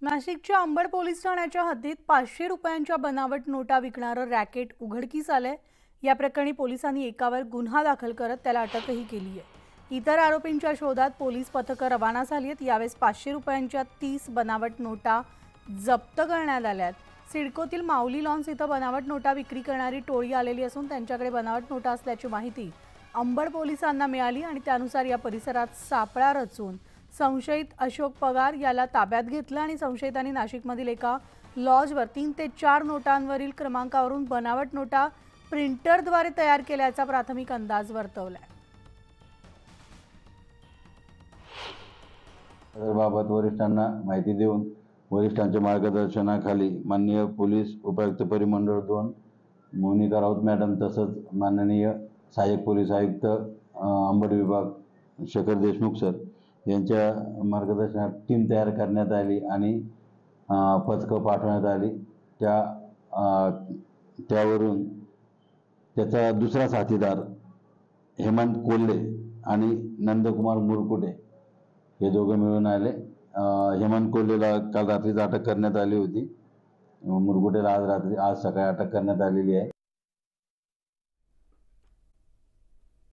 नाशिकच्या अंबड पोलीस ठाण्याच्या हद्दीत 500 रुपयांच्या बनावट नोटा विकणारं रॅकेट उघडकीस आलंय। या प्रकरणी पोलिसांनी एकावर गुन्हा दाखल करत त्याला अटकही केली आहे। इतर आरोपींच्या शोधात पोलीस पथकं रवाना झाली आहेत। यावेळेस 500 रुपयांच्या 30 बनावट नोटा जप्त करण्यात आल्या आहेत। सिडकोतील माऊली लॉन्स इथं बनावट नोटा विक्री करणारी टोळी आलेली असून त्यांच्याकडे बनावट नोटा असल्याची माहिती अंबड पोलिसांना मिळाली आणि त्यानुसार या परिसरात सापळा रचून संशयित अशोक पगार याला ताब्यात घेतलं आणि संशयितांनी नाशिकमधील एका लॉजवर 3 ते 4 नोटांवरील क्रमांकावरून बनावट नोटा प्रिंटरद्वारे तयार केल्याचा प्राथमिक अंदाज वर्तवलाय। बाबत वरिष्ठांना माहिती देऊन वरिष्ठांच्या मार्गदर्शनाखाली माननीय पोलीस उपायुक्त परिमंडळ 2 मोनिका राऊत मॅडम तसंच माननीय सहाय्यक पोलीस आयुक्त अंबड विभाग शेखर देशमुख सर यांच्या मार्गदर्शनात टीम तयार करण्यात आली आणि पथकं पाठवण्यात आली। त्यावरून त्याचा दुसरा साथीदार हेमंत कोल्हे आणि नंदकुमार मुरकुटे हे दोघं मिळून आले। हेमंत कोल्हेला काल रात्रीच अटक करण्यात आली होती। मुरकुटेला आज सकाळी अटक करण्यात आलेली आहे।